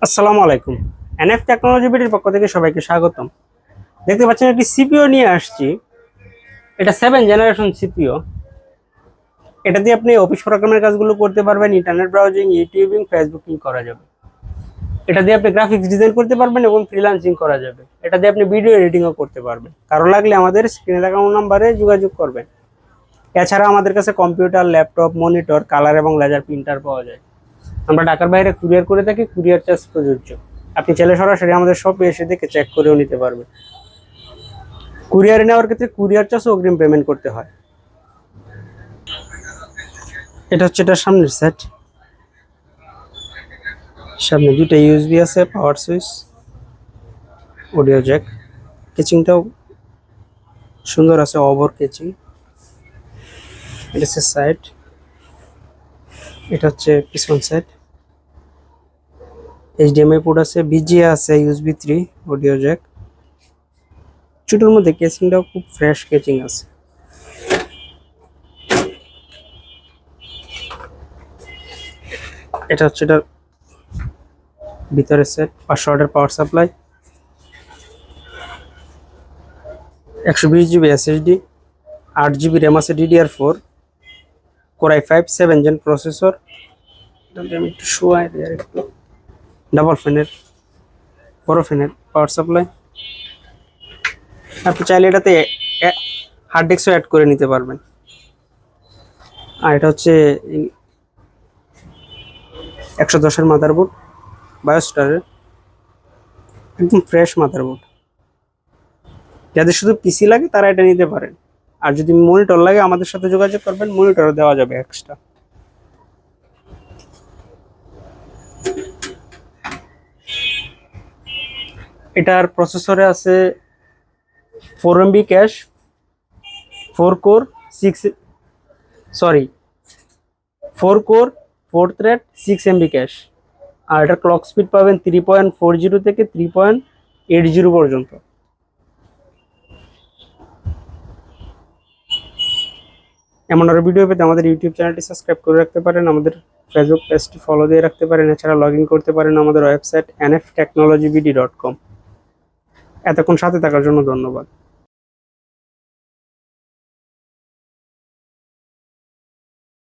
আসসালামু আলাইকুম। NF technology বিডির পক্ষ থেকে সবাইকে স্বাগতম। দেখতে পাচ্ছেন একটি সিপিইউ নিয়ে আসছি। এটা 7 জেনারেশন সিপিইউ। এটা দিয়ে আপনি অফিস প্রোগ্রামের কাজগুলো করতে পারবেন, ইন্টারনেট ব্রাউজিং, ইউটিউবিং, ফেসবুকিং করা যাবে। এটা দিয়ে আপনি গ্রাফিক্স ডিজাইন করতে পারবেন এবং ফ্রিল্যান্সিং করা যাবে। এটা দিয়ে আপনি ভিডিও এডিটিংও করতে পারবেন। কারো লাগলে আমাদের স্ক্রিনে দেখানো নাম্বারে যোগাযোগ করবেন। এছাড়া আমাদের কাছে কম্পিউটার, ল্যাপটপ, মনিটর, কালার এবং লেজার প্রিন্টার পাওয়া যায়। আমরা ঢাকার বাইরে কুরিয়ার করে থাকি, কুরিয়ার চার্জ প্রযোজ্য। আপনি চাইলে সরাসরি আমাদের শপে এসে দেখে চেক করেও নিতে পারবেন। কুরিয়ারে নেওয়ার ক্ষেত্রে কুরিয়ার চার্জ অগ্রিম পেমেন্ট করতে হয়। এটা হচ্ছে এটার সামনের সেট। সামনে দুটো ইউএসবি আছে, পাওয়ার সুইচ, অডিও জ্যাক। কেচিংটাও সুন্দর আছে, ওভার কেচিং। এটা হচ্ছে সাইড, এটা হচ্ছে পিছন সাইড। এইচডিএমআই পোর্ট আছে, বিজিএ আছে, ইউএসবি 3, অডিও জ্যাক। ছোটোর মধ্যে কেচিংটাও খুব ফ্রেশ কেচিং আছে। এটা হচ্ছে এটার ভিতরে সেট, 500 ওয়াটের power supply, 120 GB SSD, 8 GB RAM আছে, DDR4, Core i5 7 gen processor. আমি একটু শোয়াই দিই আর একটু। ডাবল ফ্যানের, বড় ফ্যানের পাওয়ার সাপ্লাই। আপনি চাইলে এটাতে হার্ড ডিস্কও অ্যাড করে নিতে পারবেন। আর এটা হচ্ছে 110-এর মাদারবোর্ড, বায়োস্টারের, একদম ফ্রেশ মাদারবোর্ড। যাদের শুধু পিসি লাগে তারা এটা নিতে পারেন। আর যদি মনিটর লাগে আমাদের সাথে যোগাযোগ করবেন, মনিটরও দেওয়া যাবে এক্সট্রা। এটার প্রসেসরে আছে 4 MB cache, 4 core 4 thread 6 MB cache. আর এটার ক্লক স্পিড পাবেন 3.40 থেকে 3.80 পর্যন্ত। এমন আরো ভিডিও পেতে আমাদের ইউটিউব চ্যানেলটি সাবস্ক্রাইব করে রাখতে পারেন, আমাদের ফেসবুক পেজটি ফলো দিয়ে রাখতে পারেন। এছাড়া লগ ইন করতে পারেন আমাদের ওয়েবসাইট nftechnologybd.com। এতক্ষণ সাথে থাকার জন্য ধন্যবাদ।